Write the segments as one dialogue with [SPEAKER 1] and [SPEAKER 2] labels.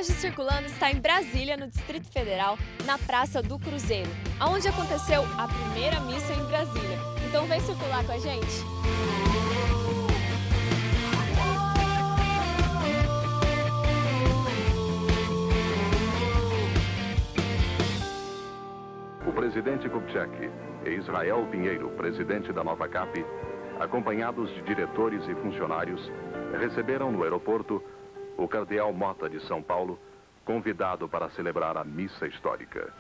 [SPEAKER 1] Hoje Circulando está em Brasília, no Distrito Federal, na Praça do Cruzeiro, onde aconteceu a primeira missa em Brasília. Então vem circular com a gente!
[SPEAKER 2] O presidente Kubitschek e Israel Pinheiro, presidente da Nova CAP, acompanhados de diretores e funcionários, receberam no aeroporto o cardeal Mota de São Paulo, convidado para celebrar a missa histórica.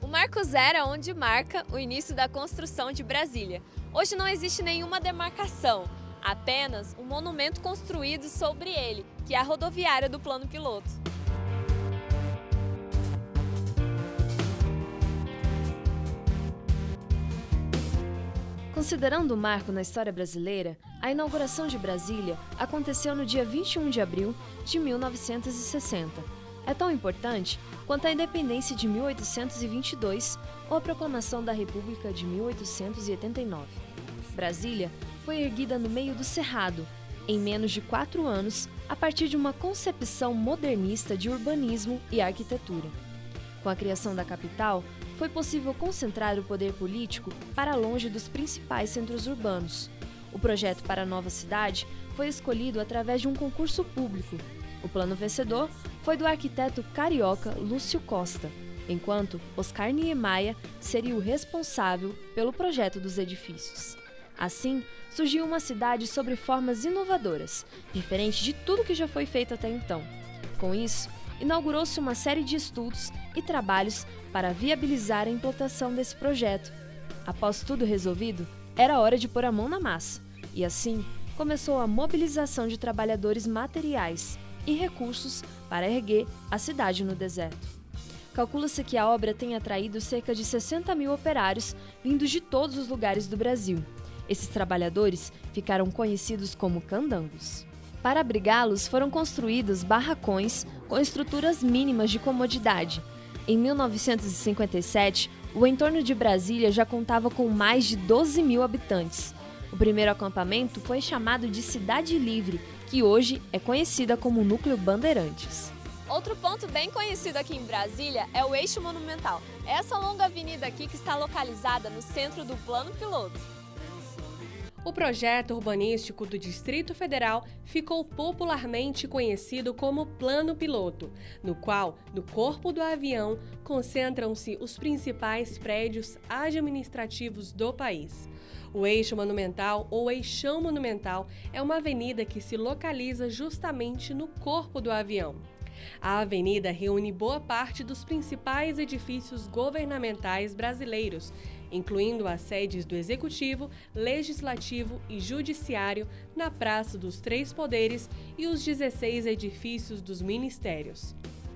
[SPEAKER 1] O Marco Zero é onde marca o início da construção de Brasília. Hoje não existe nenhuma demarcação, apenas um monumento construído sobre ele, que é a rodoviária do Plano Piloto. Considerando um marco na história brasileira, a inauguração de Brasília aconteceu no dia 21 de abril de 1960. É tão importante quanto a independência de 1822 ou a proclamação da República de 1889. Brasília foi erguida no meio do Cerrado, em menos de 4 anos, a partir de uma concepção modernista de urbanismo e arquitetura. Com a criação da capital, foi possível concentrar o poder político para longe dos principais centros urbanos. O projeto para a nova cidade foi escolhido através de um concurso público. O plano vencedor foi do arquiteto carioca Lúcio Costa, enquanto Oscar Niemeyer seria o responsável pelo projeto dos edifícios. Assim, surgiu uma cidade sobre formas inovadoras, diferente de tudo que já foi feito até então. Com isso, inaugurou-se uma série de estudos e trabalhos para viabilizar a implantação desse projeto. Após tudo resolvido, era hora de pôr a mão na massa, e assim começou a mobilização de trabalhadores materiais e recursos para erguer a cidade no deserto. Calcula-se que a obra tenha atraído cerca de 60 mil operários vindos de todos os lugares do Brasil. Esses trabalhadores ficaram conhecidos como candangos. Para abrigá-los, foram construídos barracões com estruturas mínimas de comodidade. Em 1957, o entorno de Brasília já contava com mais de 12 mil habitantes. O primeiro acampamento foi chamado de Cidade Livre, que hoje é conhecida como Núcleo Bandeirantes. Outro ponto bem conhecido aqui em Brasília é o Eixo Monumental. Essa longa avenida aqui que está localizada no centro do Plano Piloto.
[SPEAKER 3] O projeto urbanístico do Distrito Federal ficou popularmente conhecido como Plano Piloto, no qual, no corpo do avião, concentram-se os principais prédios administrativos do país. O Eixo Monumental, ou Eixão Monumental, é uma avenida que se localiza justamente no corpo do avião. A avenida reúne boa parte dos principais edifícios governamentais brasileiros, incluindo as sedes do Executivo, Legislativo e Judiciário na Praça dos Três Poderes e os 16 edifícios dos ministérios.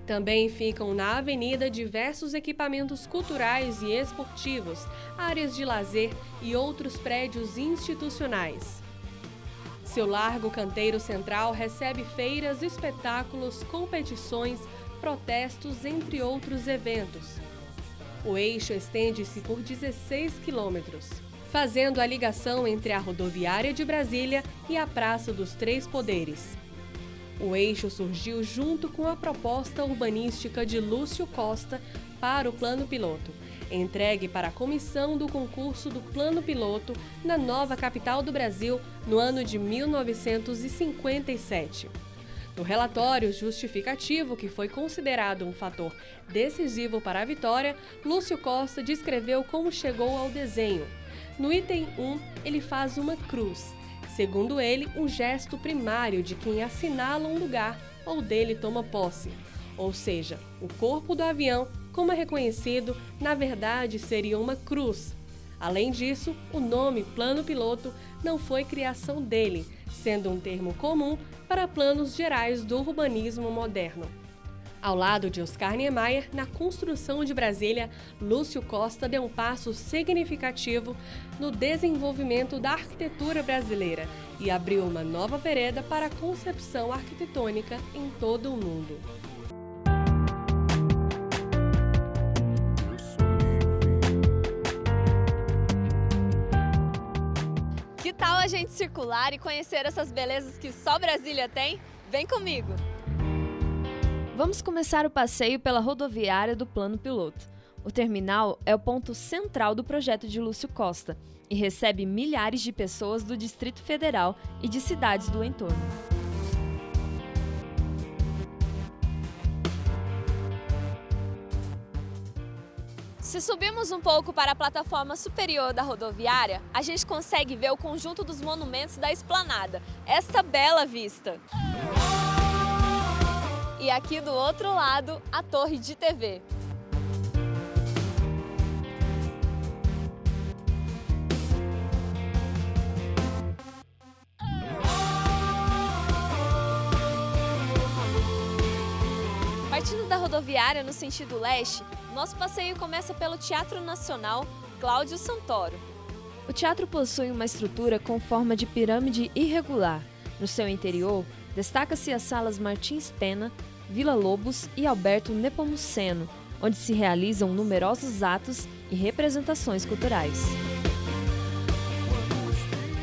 [SPEAKER 3] Também ficam na avenida diversos equipamentos culturais e esportivos, áreas de lazer e outros prédios institucionais. Seu largo canteiro central recebe feiras, espetáculos, competições, protestos, entre outros eventos. O eixo estende-se por 16 quilômetros, fazendo a ligação entre a rodoviária de Brasília e a Praça dos Três Poderes. O eixo surgiu junto com a proposta urbanística de Lúcio Costa para o Plano Piloto, entregue para a comissão do concurso do Plano Piloto na nova capital do Brasil no ano de 1957. No relatório justificativo, que foi considerado um fator decisivo para a vitória, Lúcio Costa descreveu como chegou ao desenho. No item 1, ele faz uma cruz, segundo ele, um gesto primário de quem assinala um lugar ou dele toma posse. Ou seja, o corpo do avião, como é reconhecido, na verdade seria uma cruz. Além disso, o nome Plano Piloto não foi criação dele, sendo um termo comum para planos gerais do urbanismo moderno. Ao lado de Oscar Niemeyer, na construção de Brasília, Lúcio Costa deu um passo significativo no desenvolvimento da arquitetura brasileira e abriu uma nova vereda para a concepção arquitetônica em todo o mundo.
[SPEAKER 1] Que tal a gente circular e conhecer essas belezas que só Brasília tem? Vem comigo! Vamos começar o passeio pela rodoviária do Plano Piloto. O terminal é o ponto central do projeto de Lúcio Costa e recebe milhares de pessoas do Distrito Federal e de cidades do entorno. Se subirmos um pouco para a plataforma superior da rodoviária, a gente consegue ver o conjunto dos monumentos da esplanada, esta bela vista. E aqui do outro lado, a torre de TV. Partindo da rodoviária no sentido leste, nosso passeio começa pelo Teatro Nacional Cláudio Santoro. O teatro possui uma estrutura com forma de pirâmide irregular. No seu interior, destaca-se as salas Martins Pena, Vila Lobos e Alberto Nepomuceno, onde se realizam numerosos atos e representações culturais.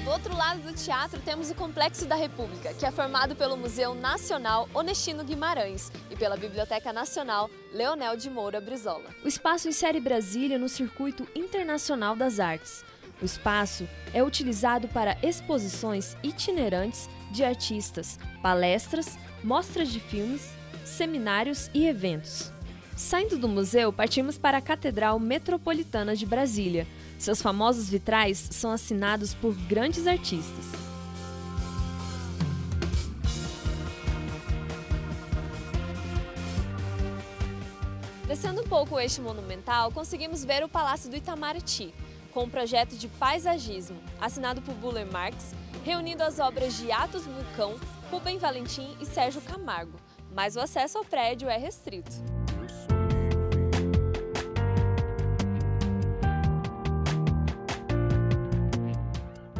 [SPEAKER 1] Do outro lado do teatro temos o Complexo da República, que é formado pelo Museu Nacional Onestino Guimarães e pela Biblioteca Nacional Leonel de Moura Brizola. O espaço insere Brasília no circuito internacional das artes. O espaço é utilizado para exposições itinerantes de artistas, palestras, mostras de filmes, seminários e eventos. Saindo do museu, partimos para a Catedral Metropolitana de Brasília. Seus famosos vitrais são assinados por grandes artistas. Descendo um pouco o eixo monumental, conseguimos ver o Palácio do Itamaraty, com um projeto de paisagismo, assinado por Buller Marx, reunindo as obras de Atos Bulcão, Rubem Valentim e Sérgio Camargo, mas o acesso ao prédio é restrito.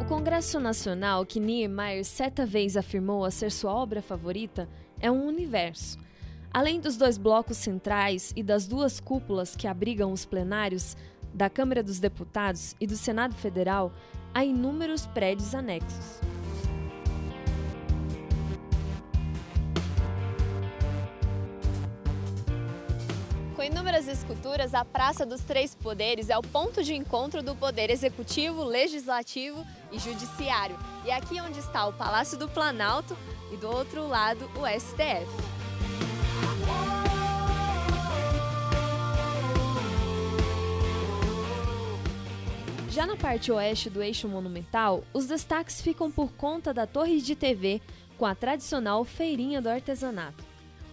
[SPEAKER 1] O Congresso Nacional, que Niemeyer certa vez afirmou a ser sua obra favorita, é um universo. Além dos dois blocos centrais e das duas cúpulas que abrigam os plenários da Câmara dos Deputados e do Senado Federal, há inúmeros prédios anexos. Com inúmeras esculturas, a Praça dos Três Poderes é o ponto de encontro do Poder Executivo, Legislativo e Judiciário. E é aqui onde está o Palácio do Planalto e do outro lado o STF. Já na parte oeste do eixo monumental, os destaques ficam por conta da torre de TV com a tradicional Feirinha do Artesanato,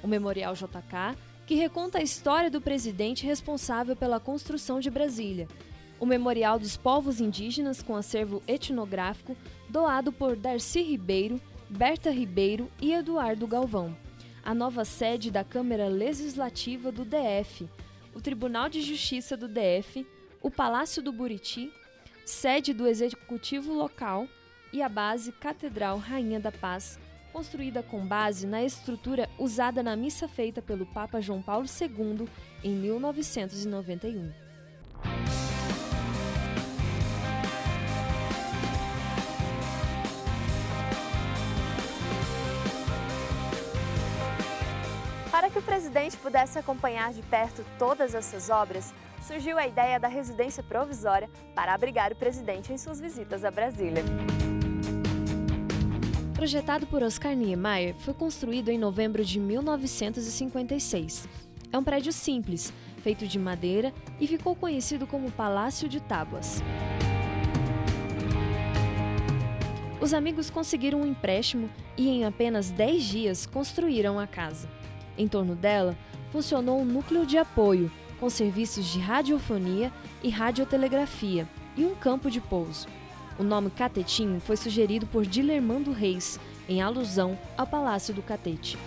[SPEAKER 1] o Memorial JK, que reconta a história do presidente responsável pela construção de Brasília, o Memorial dos Povos Indígenas com acervo etnográfico doado por Darcy Ribeiro, Berta Ribeiro e Eduardo Galvão, a nova sede da Câmara Legislativa do DF, o Tribunal de Justiça do DF, o Palácio do Buriti, sede do Executivo Local e a base Catedral Rainha da Paz, construída com base na estrutura usada na missa feita pelo Papa João Paulo II em 1991. Para que o presidente pudesse acompanhar de perto todas essas obras, surgiu a ideia da residência provisória para abrigar o presidente em suas visitas a Brasília. Projetado por Oscar Niemeyer, foi construído em novembro de 1956. É um prédio simples, feito de madeira e ficou conhecido como Palácio de Tábuas. Os amigos conseguiram um empréstimo e em apenas 10 dias construíram a casa. Em torno dela, funcionou um núcleo de apoio, com serviços de radiofonia e radiotelegrafia, e um campo de pouso. O nome Catetinho foi sugerido por Dilermando Reis, em alusão ao Palácio do Catete.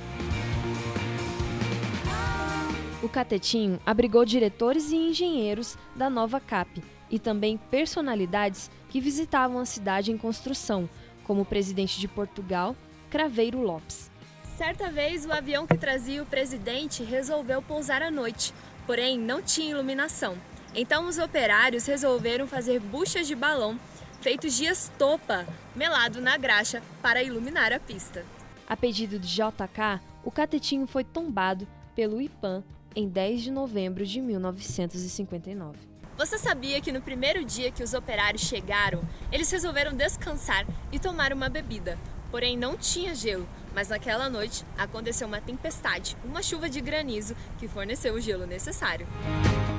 [SPEAKER 1] O Catetinho abrigou diretores e engenheiros da nova CAP e também personalidades que visitavam a cidade em construção, como o presidente de Portugal, Craveiro Lopes.
[SPEAKER 4] Certa vez, o avião que trazia o presidente resolveu pousar à noite, porém não tinha iluminação. Então os operários resolveram fazer buchas de balão feitos de estopa, melado na graxa, para iluminar a pista.
[SPEAKER 1] A pedido de JK, o Catetinho foi tombado pelo IPAM em 10 de novembro de 1959.
[SPEAKER 4] Você sabia que no primeiro dia que os operários chegaram, eles resolveram descansar e tomar uma bebida? Porém, não tinha gelo, mas naquela noite aconteceu uma tempestade, uma chuva de granizo que forneceu o gelo necessário.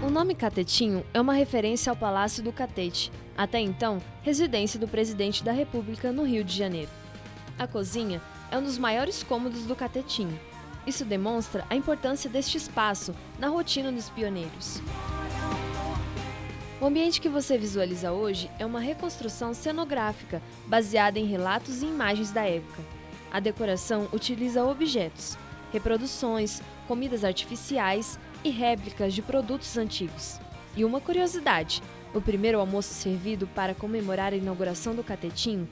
[SPEAKER 1] O nome Catetinho é uma referência ao Palácio do Catete, até então residência do presidente da República no Rio de Janeiro. A cozinha é um dos maiores cômodos do Catetinho. Isso demonstra a importância deste espaço na rotina dos pioneiros. O ambiente que você visualiza hoje é uma reconstrução cenográfica baseada em relatos e imagens da época. A decoração utiliza objetos, reproduções, comidas artificiais e réplicas de produtos antigos. E uma curiosidade, o primeiro almoço servido para comemorar a inauguração do Catetinho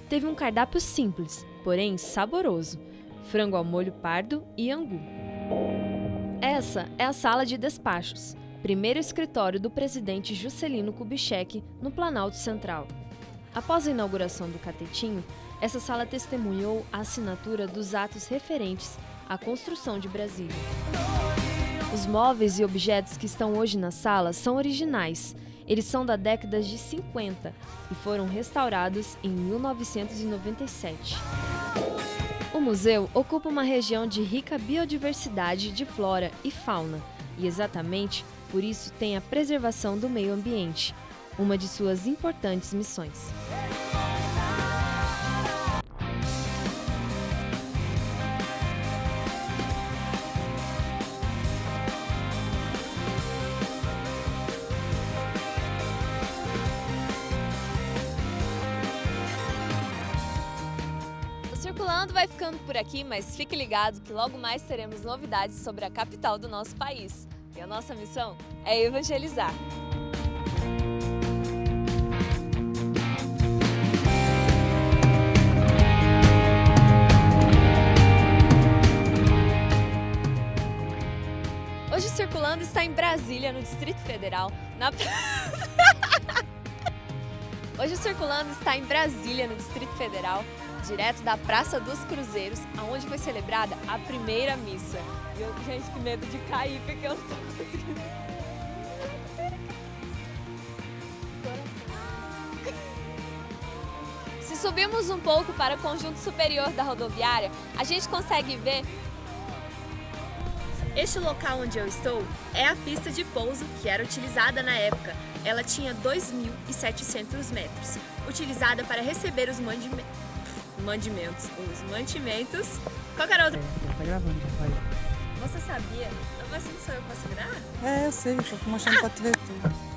[SPEAKER 1] teve um cardápio simples, porém saboroso: frango ao molho pardo e angu. Essa é a sala de despachos, primeiro escritório do presidente Juscelino Kubitschek no Planalto Central. Após a inauguração do Catetinho, essa sala testemunhou a assinatura dos atos referentes à construção de Brasília. Os móveis e objetos que estão hoje na sala são originais. Eles são da década de 50 e foram restaurados em 1997. O museu ocupa uma região de rica biodiversidade de flora e fauna e, exatamente por isso, tem a preservação do meio ambiente, uma de suas importantes missões.
[SPEAKER 4] O Circulando vai ficando por aqui, mas fique ligado que logo mais teremos novidades sobre a capital do nosso país. E a nossa missão é evangelizar. Hoje o Circulando está em Brasília, no Distrito Federal, Hoje o Circulando está em Brasília, no Distrito Federal, direto da Praça dos Cruzeiros, onde foi celebrada a primeira missa. E eu, gente, que medo de cair, porque eu não tô conseguindo. Se subirmos um pouco para o conjunto superior da rodoviária, a gente consegue ver. Este local onde eu estou é a pista de pouso que era utilizada na época. Ela tinha 2.700 metros, utilizada para receber os mantimentos. Qual que era outra?
[SPEAKER 5] Tá gravando, já vai.
[SPEAKER 4] Você sabia? Mas não sou eu que vou segurar?
[SPEAKER 5] É, eu sei, tô mostrando pra tu ver tudo.